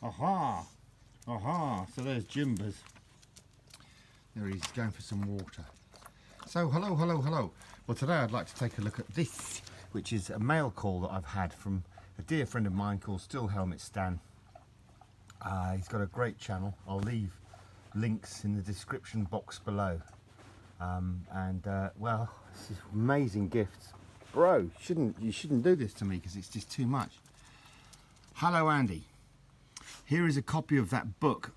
Aha! Aha! So there's Jimbers. There he's going for some water. So hello, hello, hello. Well, today I'd like to take a look at this, which is a mail call that I've had from a dear friend of mine called Still Helmet Stan. He's got a great channel. I'll leave links in the description box below. Well, this is amazing gifts. Bro, you shouldn't do this to me because it's just too much. Hello, Andy. Here is a copy of that book.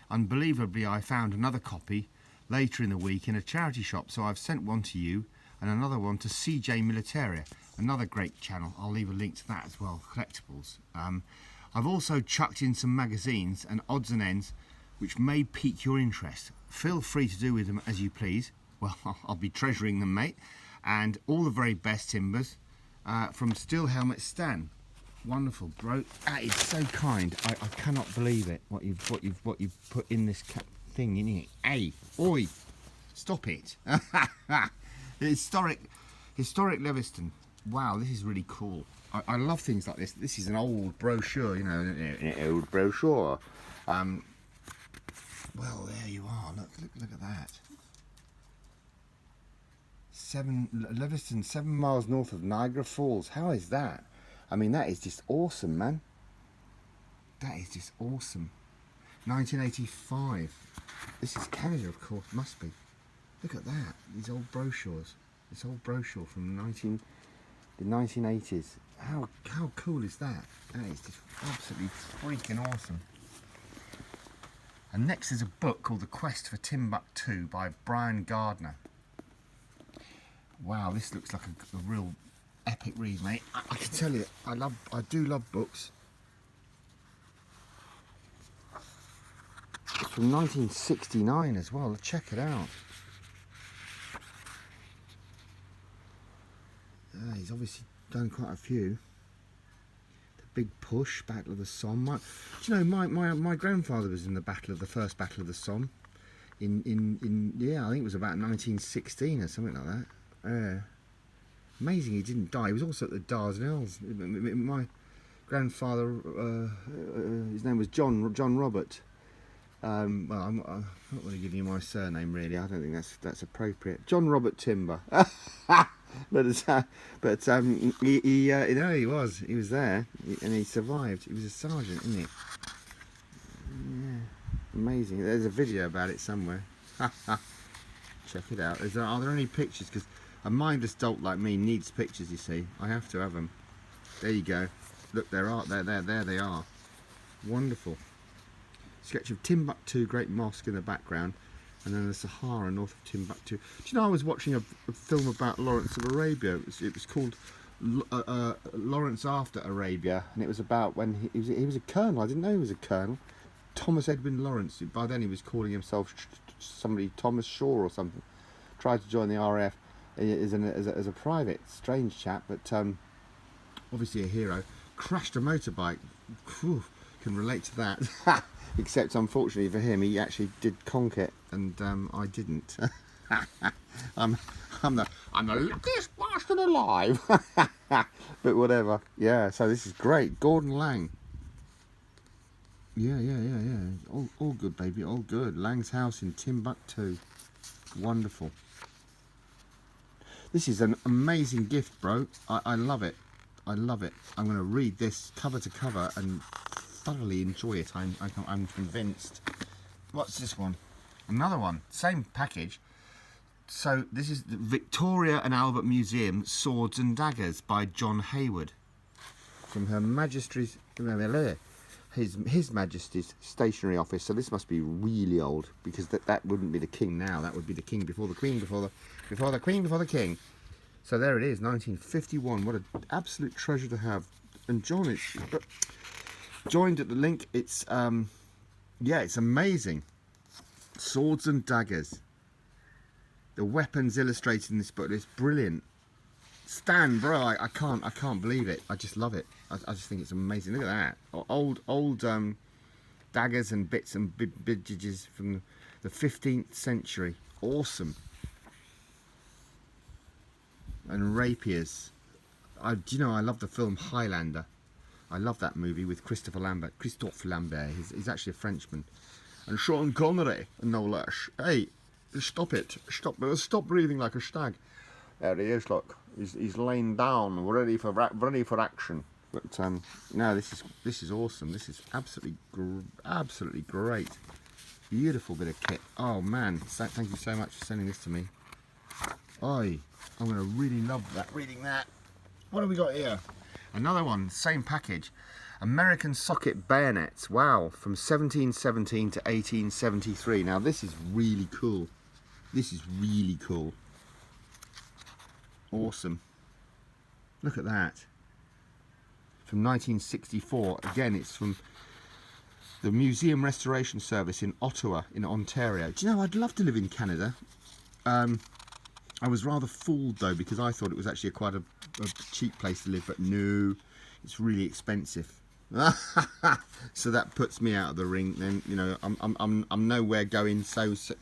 Unbelievably, I found another copy later in the week in a charity shop, so I've sent one to you and another one to CJ Militaria, another great channel. I'll leave a link to that as well, Collectables. I've also chucked in some magazines and odds and ends which may pique your interest. Feel free to do with them as you please. Well, I'll be treasuring them, mate. And all the very best, Timbers, from Still Helmet Stan. Wonderful, bro. That is so kind. I cannot believe it. What you've put in this thing in here. Hey, oi, stop it. Historic Leviston. Wow, this is really cool. I love things like this. This is an old brochure, you know, an old brochure. Well, there you are. Look at that. Leviston, 7 miles north of Niagara Falls. How is that? I mean, that is just awesome, man. That is just awesome. 1985. This is Canada, of course. Must be. Look at that. These old brochures. This old brochure from the 1980s. How cool is that? That is just absolutely freaking awesome. And next is a book called The Quest for Timbuktu by Brian Gardner. Wow, this looks like a real epic read, mate. I can tell you, I do love books. It's from 1969 as well. Check it out. He's obviously done quite a few. The Big Push, Battle of the Somme. Do you know, my grandfather was in the first Battle of the Somme. Yeah, I think it was about 1916 or something like that. Amazing he didn't die. He was also at the Dardanelles. My grandfather, his name was John Robert. Well, I'm not going to give you my surname really. I don't think that's appropriate. John Robert Timber. but he was there and he survived. He was a sergeant, isn't he? Yeah, amazing. There's a video about it somewhere. Check it out. Are there any pictures? Because a mindless dolt like me needs pictures, you see. I have to have them. There you go. Look, there they are. Wonderful. Sketch of Timbuktu, Great Mosque in the background, and then the Sahara north of Timbuktu. Do you know, I was watching a film about Lawrence of Arabia. It was called Lawrence After Arabia, and it was about when he was a colonel. I didn't know he was a colonel. Thomas Edwin Lawrence. By then he was calling himself somebody, Thomas Shaw or something. Tried to join the RAF as a private. Strange chap, but obviously a hero. Crashed a motorbike. Whew, can relate to that. Except unfortunately for him, he actually did conk it, and I didn't. I'm the luckiest bastard alive. But whatever. Yeah. So this is great. Gordon Lang. Yeah. All good, baby. All good. Lang's house in Timbuktu. Wonderful. This is an amazing gift, bro. I love it. I love it. I'm going to read this cover to cover and thoroughly enjoy it. I'm convinced. What's this one? Another one. Same package. So this is the Victoria and Albert Museum Swords and Daggers by John Hayward. From Her Majesty's... His Majesty's Stationery Office. So this must be really old, because that wouldn't be the king now. That would be the king before the queen, before the queen, before the king. So there it is, 1951. What an absolute treasure to have. And John is joined at the link. It's yeah, it's amazing. Swords and Daggers. The weapons illustrated in this book. It's brilliant. Stan, bro, I can't believe it. I just love it. I just think it's amazing. Look at that. Old daggers and bits and bidges from the 15th century. Awesome. And rapiers. Do you know, I love the film Highlander. I love that movie with Christophe Lambert. He's actually a Frenchman. And Sean Connery, no less. Hey, stop it. Stop breathing like a stag. There he is, look. He's laying down, ready for action. But no, this is awesome. This is absolutely great. Beautiful bit of kit. Oh man, thank you so much for sending this to me. I'm gonna really love that. Reading that. What have we got here? Another one, same package. American socket bayonets. Wow, from 1717 to 1873. Now this is really cool. This is really cool. Awesome. Look at that. From 1964. Again, it's from the Museum Restoration Service in Ottawa, in Ontario. Do you know, I'd love to live in Canada. I was rather fooled though, because I thought it was actually quite a cheap place to live, but no, it's really expensive. So that puts me out of the ring. Then, you know, I'm nowhere going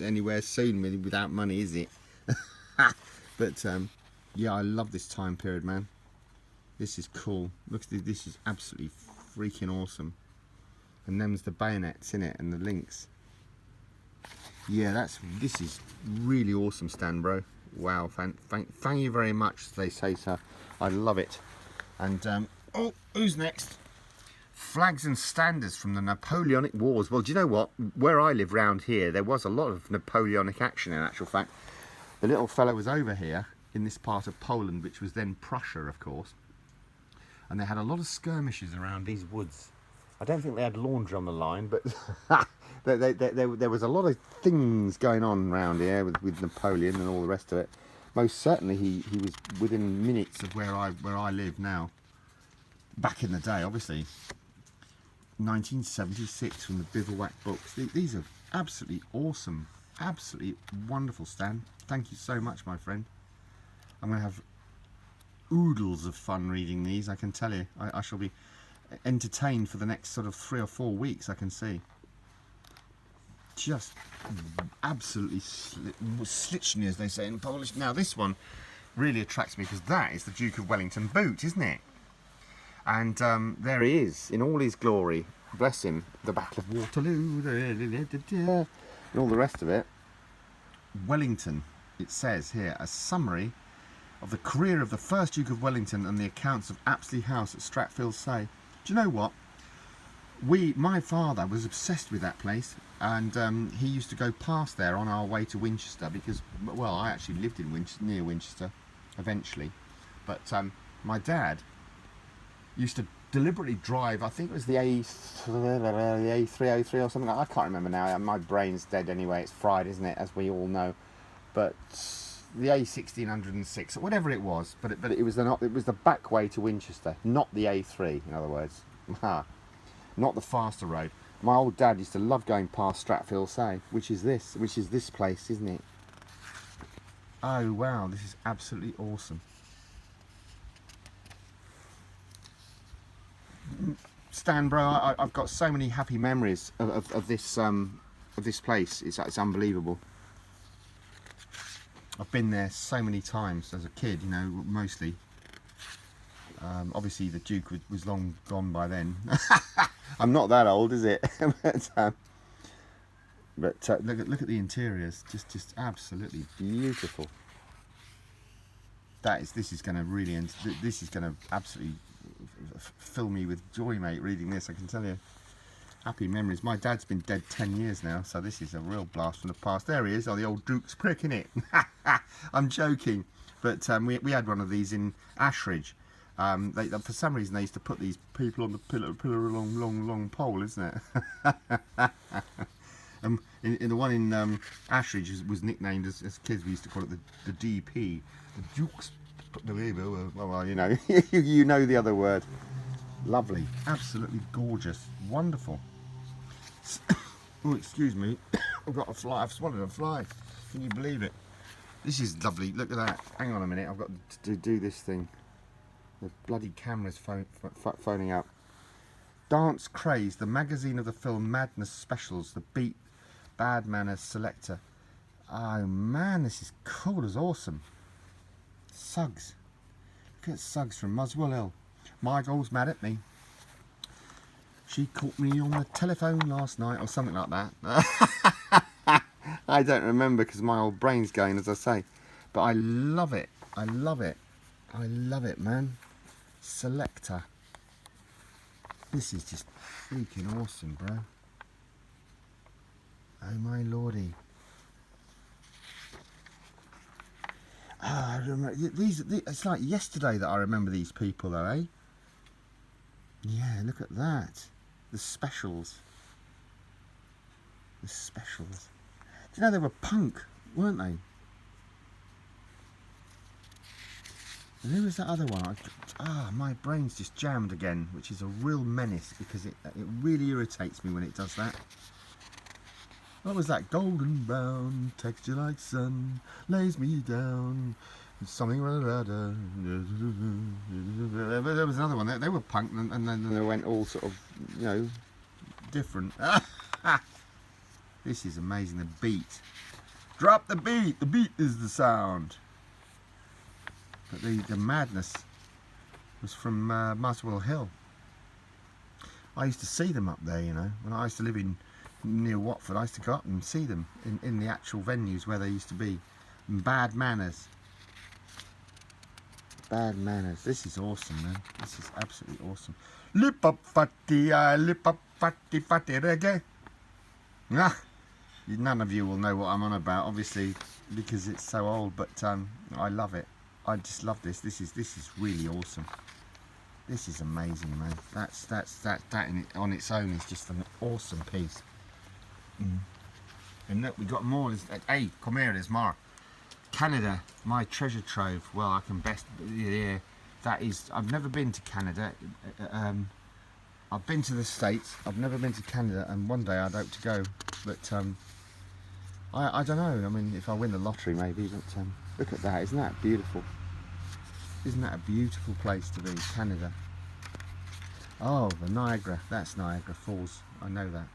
anywhere soon without money, is it? But yeah, I love this time period, man. This is cool. Look at this. This is absolutely freaking awesome. And them's the bayonets in it and the links. Yeah, this is really awesome, Stan, bro. Wow, thank you very much, they say, sir. I love it. And oh, who's next? Flags and standards from the Napoleonic Wars. Well, do you know what? Where I live round here, there was a lot of Napoleonic action, in actual fact. The little fellow was over here in this part of Poland, which was then Prussia, of course. And they had a lot of skirmishes around these woods. I don't think they had laundry on the line, but there was a lot of things going on around here with Napoleon and all the rest of it. Most certainly he was within minutes of where I live now. Back in the day, obviously. 1976 from the Bivouac books. These are absolutely awesome. Absolutely wonderful, Stan. Thank you so much, my friend. I'm going to have oodles of fun reading these, I can tell you. I shall be entertained for the next sort of 3 or 4 weeks, I can see. Just absolutely sliczny, as they say in Polish. Now this one really attracts me because that is the Duke of Wellington boot, isn't it? And there he is in all his glory. Bless him. The Battle of Waterloo and all the rest of it. Wellington, it says here, a summary of the career of the first Duke of Wellington and the accounts of Apsley House at Stratfield-Say. Do you know what? My father was obsessed with that place, and he used to go past there on our way to Winchester because, well, I actually lived in near Winchester eventually, but my dad used to deliberately drive, I think it was the A303 or something. I can't remember now. My brain's dead anyway. It's fried, isn't it, as we all know. But the A1606, whatever it was, but it was the back way to Winchester, not the A3. In other words, not the faster road. My old dad used to love going past Stratfield-Say, which is this place, isn't it? Oh wow, this is absolutely awesome. Stan, bro, I've got so many happy memories of this place. It's unbelievable. I've been there so many times as a kid, you know, mostly. Obviously, the Duke was long gone by then. I'm not that old, is it? but look at the interiors, just absolutely beautiful. This is going to really, this is going to absolutely fill me with joy, mate, reading this, I can tell you. Happy memories. My dad's been dead 10 years now, so this is a real blast from the past. There he is, the old Duke's prick, innit? I'm joking, but we had one of these in Ashridge. For some reason they used to put these people on the pillar along long pole, isn't it? In the one in Ashridge was nicknamed as kids, we used to call it the DP, the Duke's. Well, you know, you know the other word. Lovely, absolutely gorgeous, wonderful. Oh, excuse me, I've got a fly. I've swallowed a fly. Can you believe it? This is lovely. Look at that. Hang on a minute. I've got to do this thing. The bloody camera's phoning up. Dance Craze, the magazine of the film Madness Specials, the Beat Bad Manners Selector. Oh man, this is cool as awesome. Suggs. Look at Suggs from Muswell Hill. Michael's mad at me. She caught me on the telephone last night, or something like that. I don't remember because my old brain's going, as I say. But I love it. I love it. I love it, man. Selector. This is just freaking awesome, bro. Oh my lordy. Ah, I remember these. It's like yesterday that I remember these people, though, eh? Yeah, look at that. The specials. The specials. Do you know they were punk, weren't they? And who was that other one? My brain's just jammed again, which is a real menace because it really irritates me when it does that. What was that? Golden brown, texture like sun, lays me down. Something rather. There was another one. They were punk, and then they went all sort of, you know, different. This is amazing. The beat. Drop the beat. The beat is the sound. But the madness was from Muswell Hill. I used to see them up there, you know, when I used to live near Watford. I used to go up and see them in the actual venues where they used to be. And Bad Manners. Bad Manners. This is awesome, man. This is absolutely awesome. Lip up fatty, lip up fatty reggae. Ah, none of you will know what I'm on about, obviously, because it's so old. But I love it. I just love this. This is really awesome. This is amazing, man. That on its own is just an awesome piece. And look, we got more. Hey, come here, there's more. Canada, my treasure trove. Well, I can best. Yeah, that is. I've never been to Canada. I've been to the States. I've never been to Canada, and one day I'd hope to go. But I don't know. I mean, if I win the lottery, maybe. But look at that. Isn't that beautiful? Isn't that a beautiful place to be, Canada? Oh, the Niagara. That's Niagara Falls. I know that.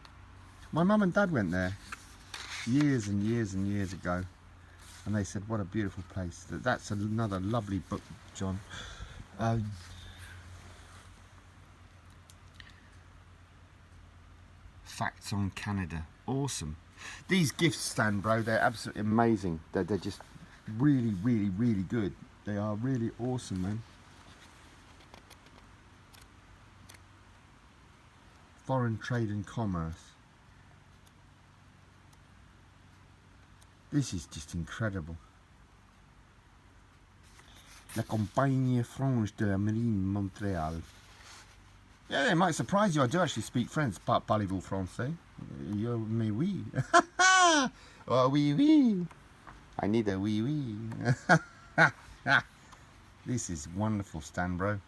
My mum and dad went there years and years and years ago, and they said, what a beautiful place. That's another lovely book, John. Facts on Canada. Awesome. These gifts, Stan, bro, they're absolutely amazing. They're just really, really, really good. They are really awesome, man. Foreign trade and commerce. This is just incredible. La Compagnie Franche de la Marine Montréal. Yeah, it might surprise you. I do actually speak French. Parlez-vous français? Mais oui. Oh, oui, oui. I need a oui, oui. This is wonderful, Stan, bro.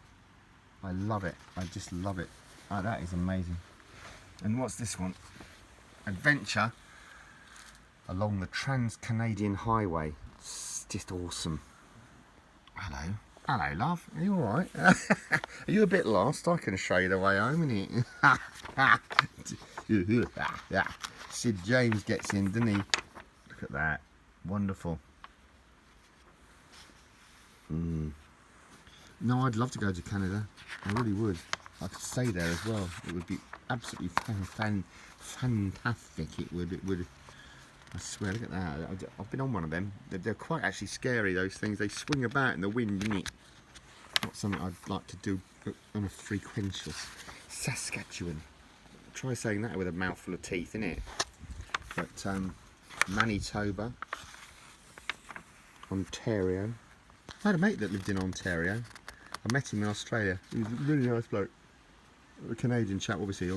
I love it. I just love it. Oh, that is amazing. And what's this one? Adventure along the Trans-Canadian Highway. It's just awesome. Hello. Hello, love. Are you alright? Are you a bit lost? I can show you the way home, innit? Sid James gets in, doesn't he? Look at that. Wonderful. No, I'd love to go to Canada. I really would. I could stay there as well. It would be absolutely fantastic. It would. I swear, look at that. I've been on one of them. They're quite actually scary, those things. They swing about in the wind, innit? Not something I'd like to do on a frequential. Saskatchewan. Try saying that with a mouthful of teeth, innit? But Manitoba. Ontario. I had a mate that lived in Ontario. I met him in Australia. He was a really nice bloke. A Canadian chap, obviously.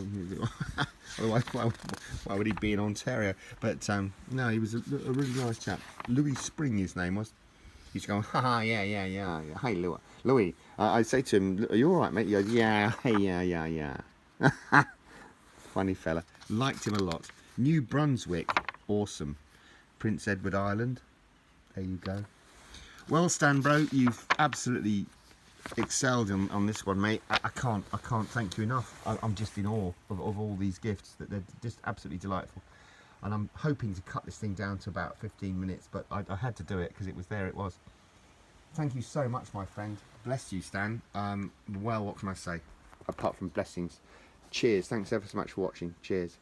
Otherwise, why would he be in Ontario? But no, he was a really nice chap. Louis Spring, his name was. He used to go, ha, yeah. Hey, Louis. I'd say to him, are you all right, mate? He goes, yeah. Funny fella. Liked him a lot. New Brunswick, awesome. Prince Edward Island. There you go. Well, Stan, bro, you've absolutely excelled on this one, mate. I can't thank you enough. I'm just in awe of all these gifts. That they're just absolutely delightful. And I'm hoping to cut this thing down to about 15 minutes, but I had to do it because it was there. It was. Thank you so much, my friend. Bless you, Stan. Well, what can I say? Apart from blessings. cheers. Thanks ever so much for watching. Cheers.